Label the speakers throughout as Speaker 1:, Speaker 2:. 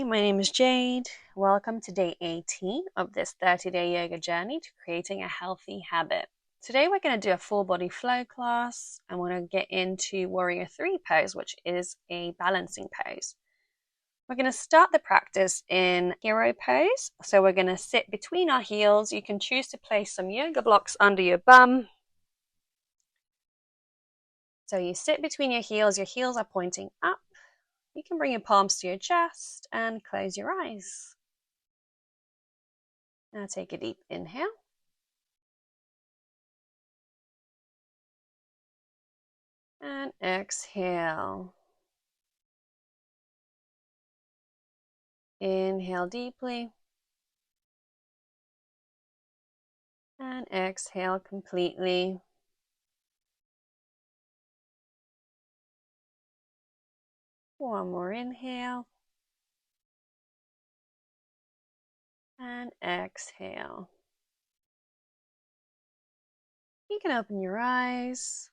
Speaker 1: my name is Jade. Welcome to day 18 of this 30-day yoga journey to creating a healthy habit. Today we're going to do a full body flow class and we're going to get into Warrior 3 pose, which is a balancing pose. We're going to start the practice in hero pose. So we're going to sit between our heels. You can choose to place some yoga blocks under your bum. So you sit between your heels are pointing up. You can bring your palms to your chest and close your eyes. Now take a deep inhale. And exhale. Inhale deeply. And exhale completely. One more inhale. And exhale. You can open your eyes.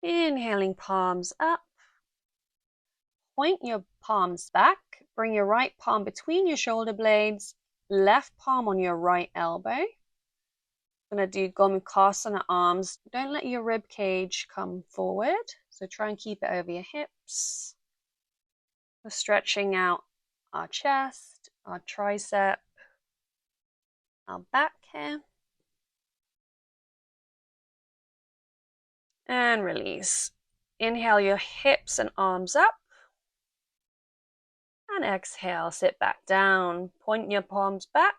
Speaker 1: Inhaling, palms up. Point your palms back. Bring your right palm between your shoulder blades. Left palm on your right elbow. I'm going to do Gomukhasana arms. Don't let your rib cage come forward. So try and keep it over your hips. We're stretching out our chest, our tricep, our back here. And release. Inhale your hips and arms up. And exhale, sit back down. Point your palms back.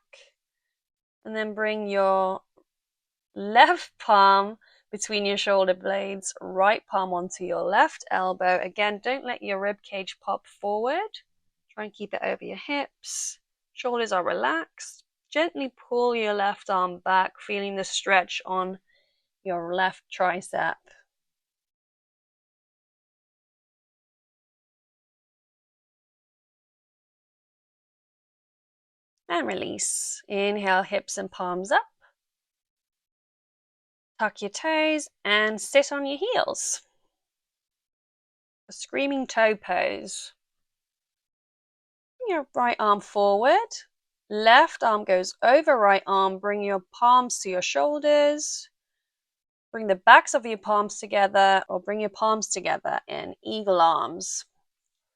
Speaker 1: And then bring your left palm between your shoulder blades, right palm onto your left elbow. Again, don't let your rib cage pop forward. Try and keep it over your hips. Shoulders are relaxed. Gently pull your left arm back, feeling the stretch on your left tricep. And release. Inhale, hips and palms up. Tuck your toes and sit on your heels. A screaming toe pose. Bring your right arm forward. Left arm goes over right arm. Bring your palms to your shoulders. Bring the backs of your palms together or bring your palms together in eagle arms.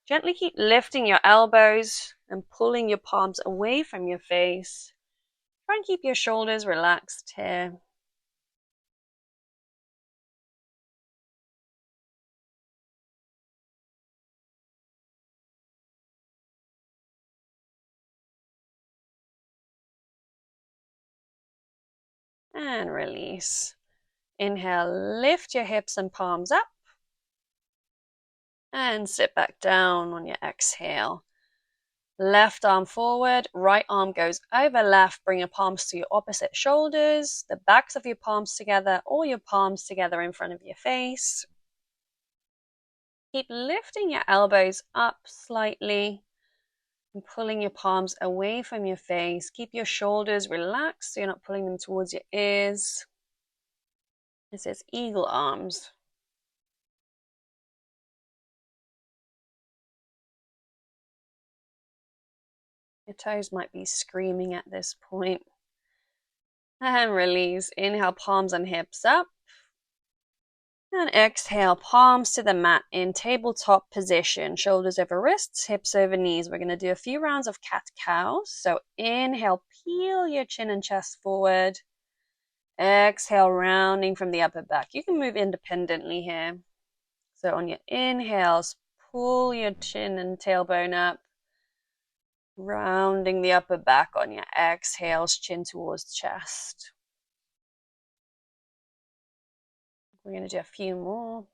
Speaker 1: Gently keep lifting your elbows and pulling your palms away from your face. Try and keep your shoulders relaxed here. And release. Inhale, lift your hips and palms up. And sit back down on your exhale. Left arm forward, right arm goes over left. Bring your palms to your opposite shoulders, the backs of your palms together, or your palms together in front of your face. Keep lifting your elbows up slightly and pulling your palms away from your face. Keep your shoulders relaxed so you're not pulling them towards your ears. This is eagle arms. Your toes might be screaming at this point. And release. Inhale, palms and hips up. And exhale, palms to the mat in tabletop position. Shoulders over wrists, hips over knees. We're going to do a few rounds of cat-cow. So inhale, peel your chin and chest forward. Exhale, rounding from the upper back. You can move independently here. So on your inhales, pull your chin and tailbone up. Rounding the upper back on your exhales, chin towards chest. We're going to do a few more.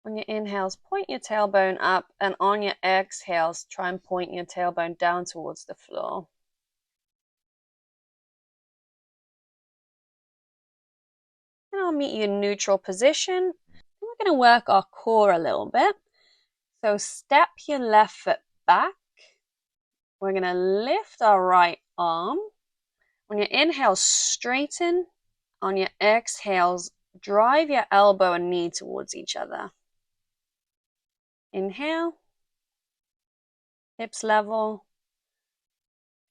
Speaker 1: On your inhales, point your tailbone up, and on your exhales, try and point your tailbone down towards the floor. And I'll meet you in neutral position. We're going to work our core a little bit. So step your left foot back. We're going to lift our right arm. On your inhale, straighten. On your exhales, drive your elbow and knee towards each other. Inhale, hips level.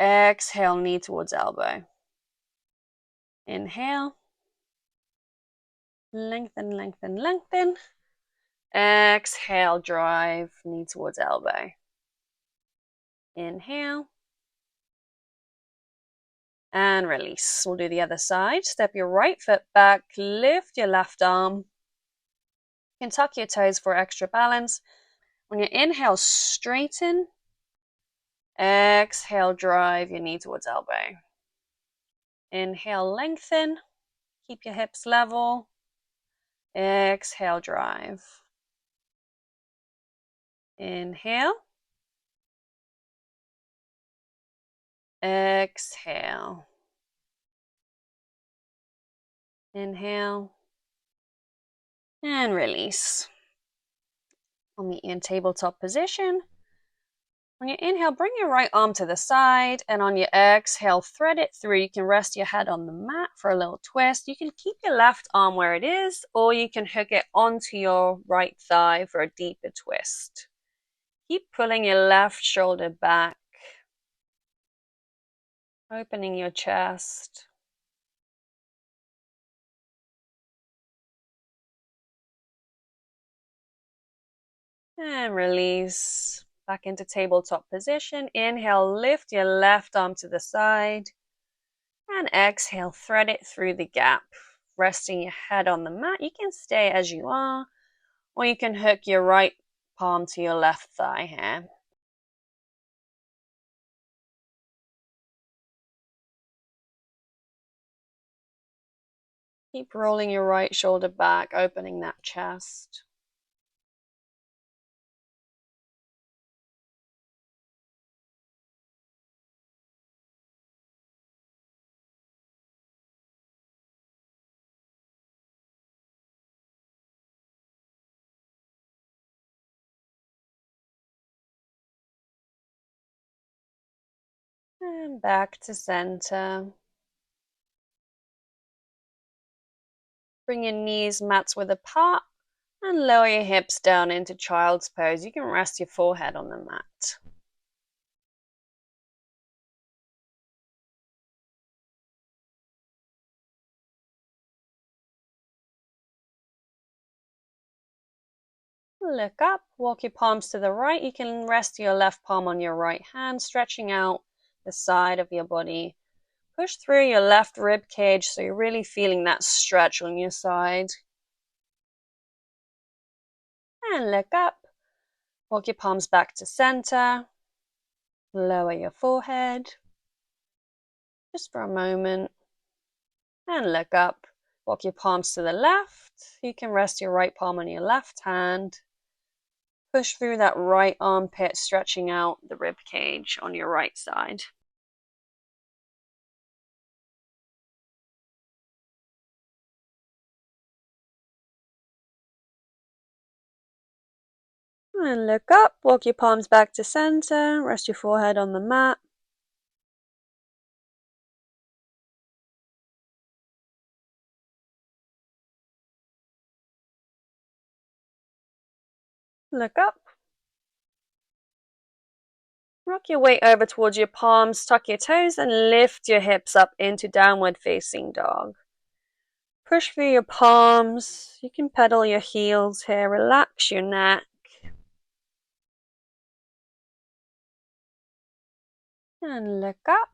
Speaker 1: Exhale, knee towards elbow. Inhale, lengthen, lengthen, lengthen. Exhale, drive, knee towards elbow. Inhale. And release. We'll do the other side. Step your right foot back, lift your left arm. You can tuck your toes for extra balance. On your inhale, straighten. Exhale, drive your knee towards elbow. Inhale, lengthen. Keep your hips level. Exhale, drive. Inhale. Exhale. Inhale. And release. We'll meet you in tabletop position. On your inhale, bring your right arm to the side, and on your exhale, thread it through. You can rest your head on the mat for a little twist. You can keep your left arm where it is, or you can hook it onto your right thigh for a deeper twist. Keep pulling your left shoulder back, opening your chest. And release. Back into tabletop position. Inhale, lift your left arm to the side. And exhale, thread it through the gap, resting your head on the mat. You can stay as you are, or you can hook your right palm to your left thigh here. Keep rolling your right shoulder back, opening that chest. And back to center. Bring your knees mats width apart and lower your hips down into child's pose. You can rest your forehead on the mat. Look up, walk your palms to the right. You can rest your left palm on your right hand, stretching out the side of your body. Push through your left rib cage so you're really feeling that stretch on your side. And look up. Walk your palms back to center. Lower your forehead. Just for a moment. And look up. Walk your palms to the left. You can rest your right palm on your left hand. Push through that right armpit, stretching out the rib cage on your right side. And look up, walk your palms back to center, rest your forehead on the mat. Look up. Rock your weight over towards your palms, tuck your toes, and lift your hips up into downward facing dog. Push through your palms. You can pedal your heels here, relax your neck. And look up.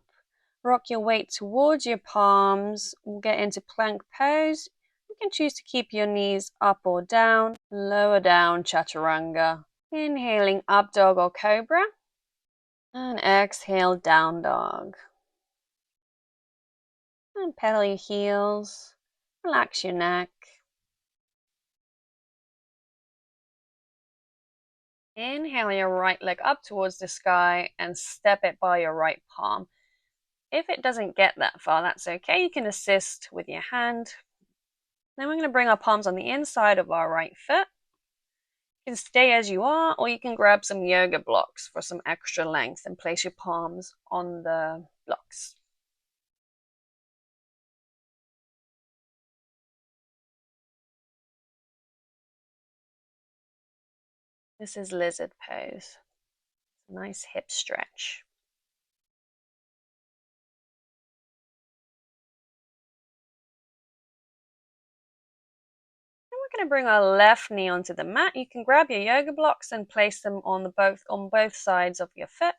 Speaker 1: Rock your weight towards your palms. We'll get into plank pose. You can choose to keep your knees up or down. Lower down, chaturanga. Inhaling up dog or cobra. And exhale, down dog. And pedal your heels. Relax your neck. Inhale your right leg up towards the sky and step it by your right palm. If it doesn't get that far, that's okay. You can assist with your hand. Then we're going to bring our palms on the inside of our right foot. You can stay as you are, or you can grab some yoga blocks for some extra length and place your palms on the blocks. This is lizard pose. Nice hip stretch. And we're going to bring our left knee onto the mat. You can grab your yoga blocks and place them on both sides of your foot.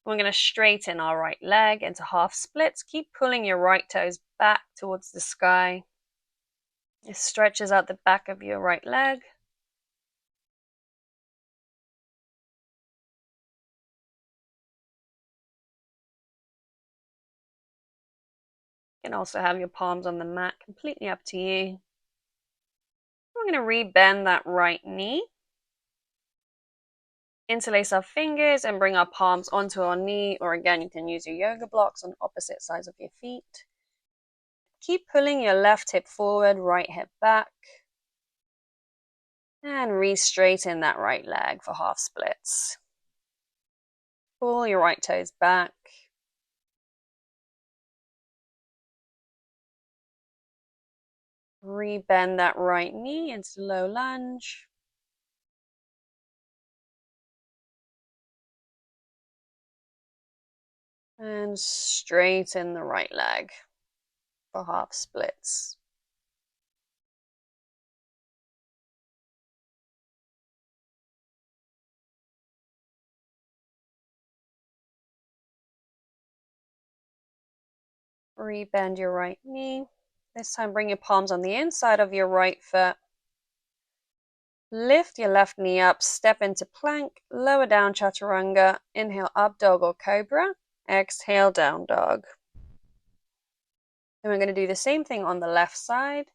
Speaker 1: We're going to straighten our right leg into half splits. Keep pulling your right toes back towards the sky. It stretches out the back of your right leg. You can also have your palms on the mat, completely up to you. We're going to re-bend that right knee. Interlace our fingers and bring our palms onto our knee, or again, you can use your yoga blocks on opposite sides of your feet. Keep pulling your left hip forward, right hip back. And re-straighten that right leg for half splits. Pull your right toes back. Re-bend that right knee into low lunge. And straighten the right leg for half splits. Re-bend your right knee. This time bring your palms on the inside of your right foot. Lift your left knee up, step into plank, lower down chaturanga, inhale up dog or cobra, exhale down dog. And we're going to do the same thing on the left side.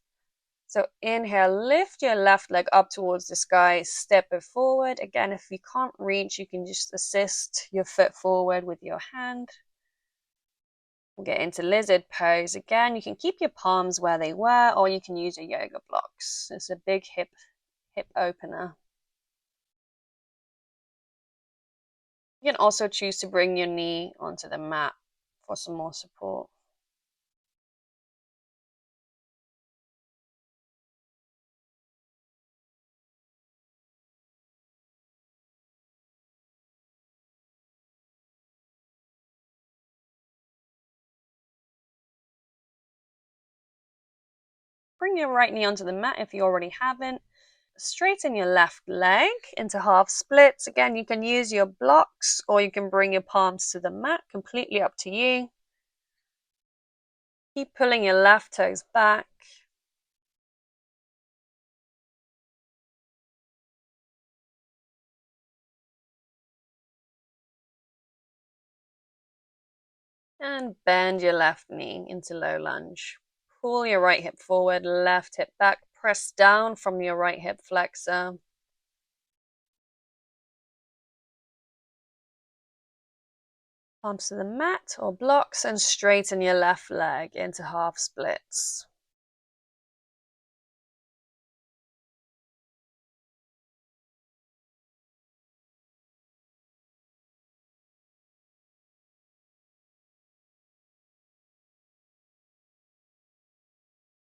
Speaker 1: So inhale, lift your left leg up towards the sky, step it forward. Again, if you can't reach, you can just assist your foot forward with your hand. We'll get into lizard pose. Again, you can keep your palms where they were, or you can use your yoga blocks. It's a big hip opener. You can also choose to bring your knee onto the mat for some more support. Bring your right knee onto the mat if you already haven't. Straighten your left leg into half splits. Again, you can use your blocks or you can bring your palms to the mat, completely up to you. Keep pulling your left toes back. And bend your left knee into low lunge. Pull your right hip forward, left hip back. Press down from your right hip flexor. Palms to the mat or blocks and straighten your left leg into half splits.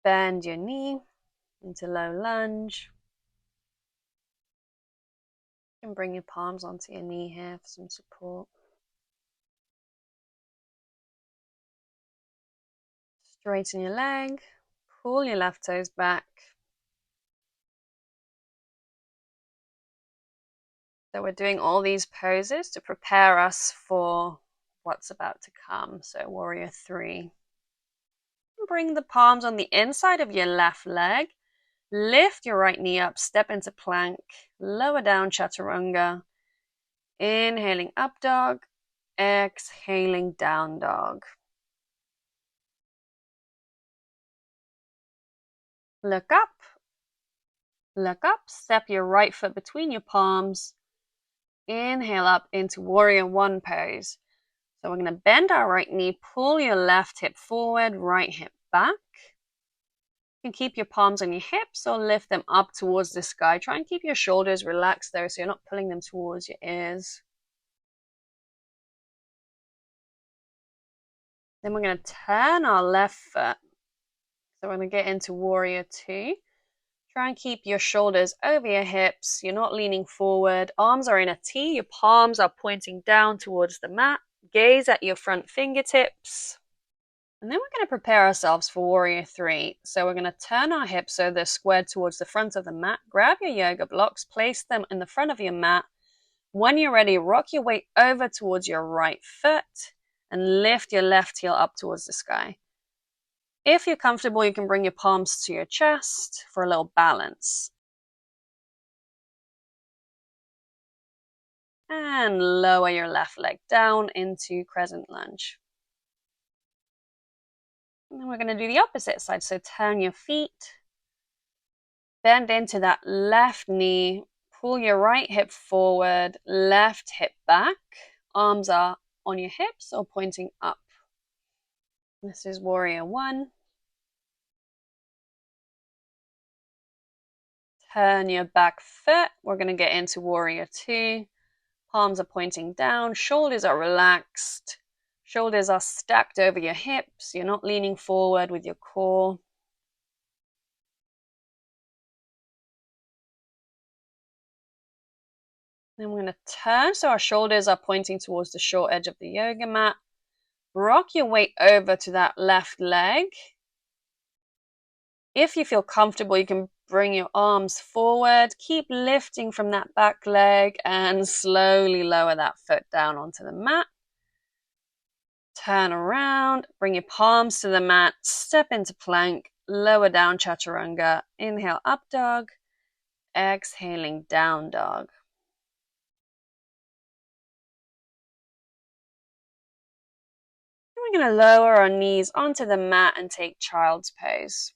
Speaker 1: Bend your knee into low lunge. You can bring your palms onto your knee here for some support. Straighten your leg, pull your left toes back. So we're doing all these poses to prepare us for what's about to come. So warrior 3. Bring the palms on the inside of your left leg. Lift your right knee up, step into plank, lower down chaturanga. Inhaling up dog, exhaling down dog. Look up, step your right foot between your palms. Inhale up into warrior 1 pose. So we're going to bend our right knee, pull your left hip forward, right hip back. You can keep your palms on your hips or lift them up towards the sky. Try and keep your shoulders relaxed though, so you're not pulling them towards your ears. Then we're going to turn our left foot. So we're going to get into warrior 2. Try and keep your shoulders over your hips. You're not leaning forward. Arms are in a T. Your palms are pointing down towards the mat. Gaze at your front fingertips. And then we're going to prepare ourselves for Warrior 3. So we're going to turn our hips so they're squared towards the front of the mat. Grab your yoga blocks, place them in the front of your mat. When you're ready, rock your weight over towards your right foot and lift your left heel up towards the sky. If you're comfortable, you can bring your palms to your chest for a little balance. And lower your left leg down into crescent lunge. And then we're going to do the opposite side. So turn your feet, bend into that left knee, pull your right hip forward, left hip back. Arms are on your hips or pointing up. This is Warrior 1. Turn your back foot. We're going to get into Warrior 2. Palms are pointing down, shoulders are relaxed. Shoulders are stacked over your hips. You're not leaning forward with your core. Then we're going to turn so our shoulders are pointing towards the short edge of the yoga mat. Rock your weight over to that left leg. If you feel comfortable, you can bring your arms forward. Keep lifting from that back leg and slowly lower that foot down onto the mat. Turn around, bring your palms to the mat, step into plank, lower down chaturanga. Inhale, up dog. Exhaling, down dog. We're going to lower our knees onto the mat and take child's pose.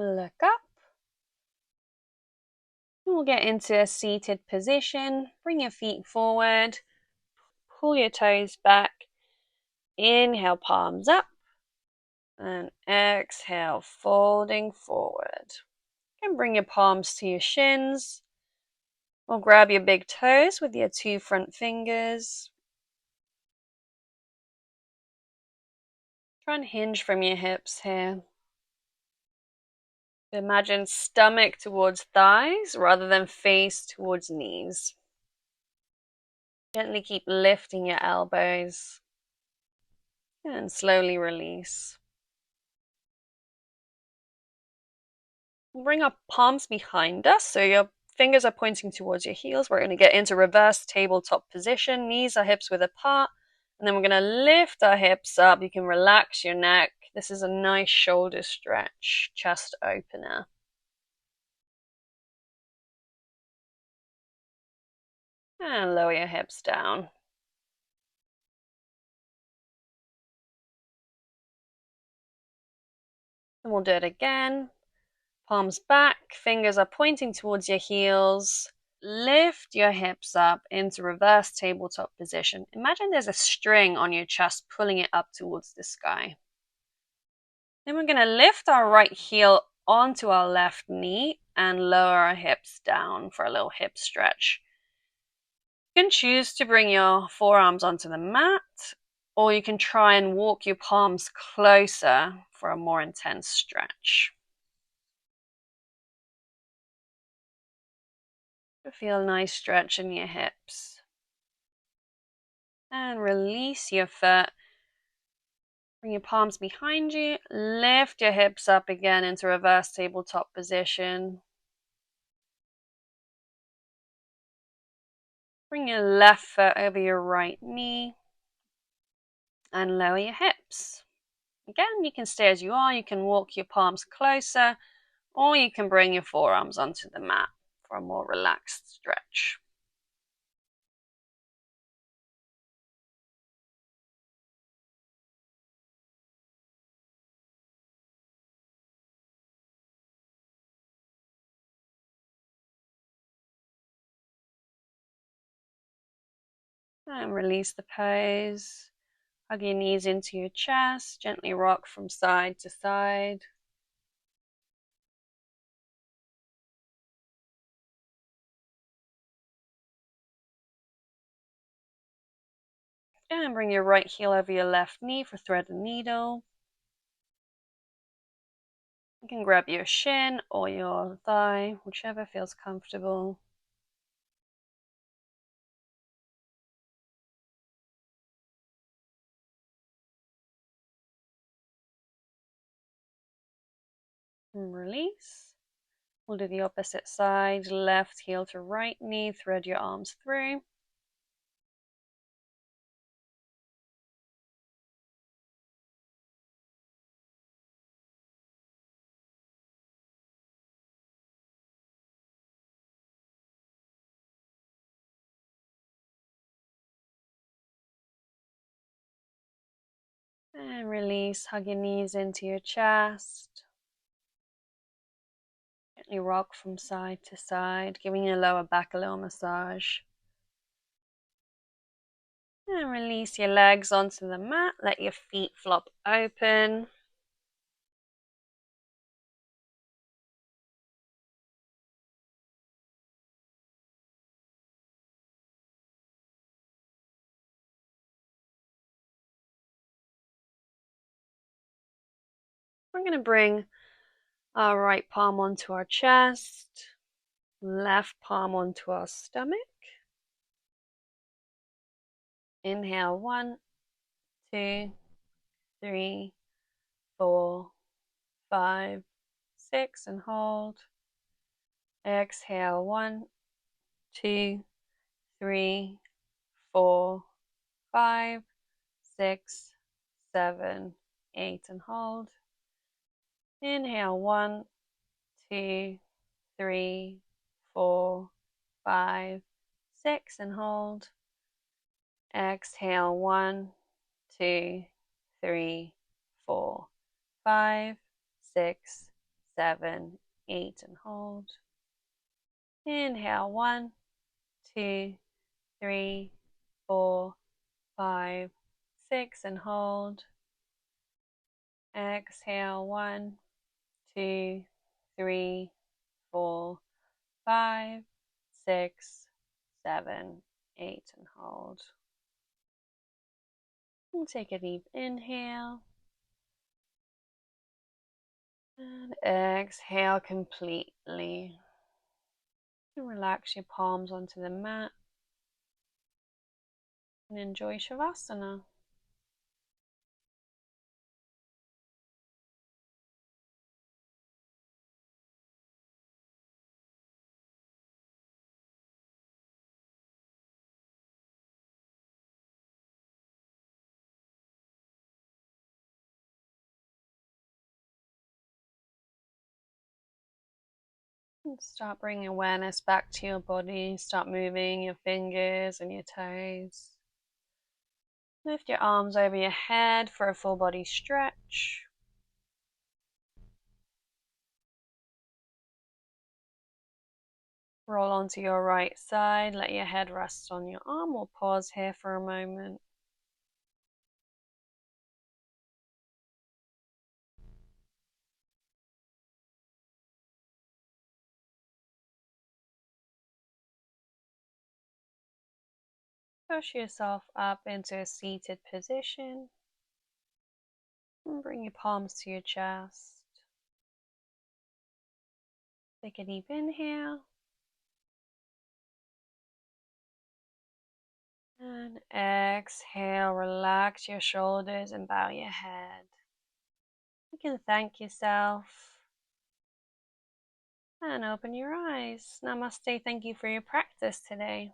Speaker 1: Look up. We'll get into a seated position. Bring your feet forward. Pull your toes back. Inhale, palms up. And exhale, folding forward. You can bring your palms to your shins. Or grab your big toes with your 2 front fingers. Try and hinge from your hips here. Imagine stomach towards thighs rather than face towards knees. Gently keep lifting your elbows and slowly release. We'll bring our palms behind us so your fingers are pointing towards your heels. We're going to get into reverse tabletop position. Knees are hips width apart. And then we're going to lift our hips up. You can relax your neck. This is a nice shoulder stretch, chest opener. And lower your hips down. And we'll do it again. Palms back, fingers are pointing towards your heels. Lift your hips up into reverse tabletop position. Imagine there's a string on your chest pulling it up towards the sky. Then we're going to lift our right heel onto our left knee and lower our hips down for a little hip stretch. You can choose to bring your forearms onto the mat, or you can try and walk your palms closer for a more intense stretch. Feel a nice stretch in your hips. And release your foot. Bring your palms behind you. Lift your hips up again into reverse tabletop position. Bring your left foot over your right knee. And lower your hips. Again, you can stay as you are. You can walk your palms closer, or you can bring your forearms onto the mat for a more relaxed stretch. And release the pose. Hug your knees into your chest. Gently rock from side to side. And bring your right heel over your left knee for thread and needle. You can grab your shin or your thigh, whichever feels comfortable. And release. We'll do the opposite side, left heel to right knee, thread your arms through. And release, hug your knees into your chest. Gently rock from side to side, giving your lower back a little massage. And release your legs onto the mat, let your feet flop open. We're going to bring our right palm onto our chest, left palm onto our stomach. Inhale, 1, 2, 3, 4, 5, 6, and hold. Exhale, 1, 2, 3, 4, 5, 6, 7, 8, and hold. Inhale, 1, 2, 3, 4, 5, 6, and hold. Exhale, 1, 2, 3, 4, 5, 6, 7, 8, and hold. Inhale, 1, 2, 3, 4, 5, 6, and hold. Exhale, 1, 2, 3, 4, 5, 6, 7, 8, and hold. And take a deep inhale. And exhale completely. And relax your palms onto the mat. And enjoy Shavasana. And start bringing awareness back to your body. Start moving your fingers and your toes. Lift your arms over your head for a full body stretch. Roll onto your right side. Let your head rest on your arm. We'll pause here for a moment. Push yourself up into a seated position. And bring your palms to your chest. Take a deep inhale. And exhale, relax your shoulders and bow your head. You can thank yourself and open your eyes. Namaste. Thank you for your practice today.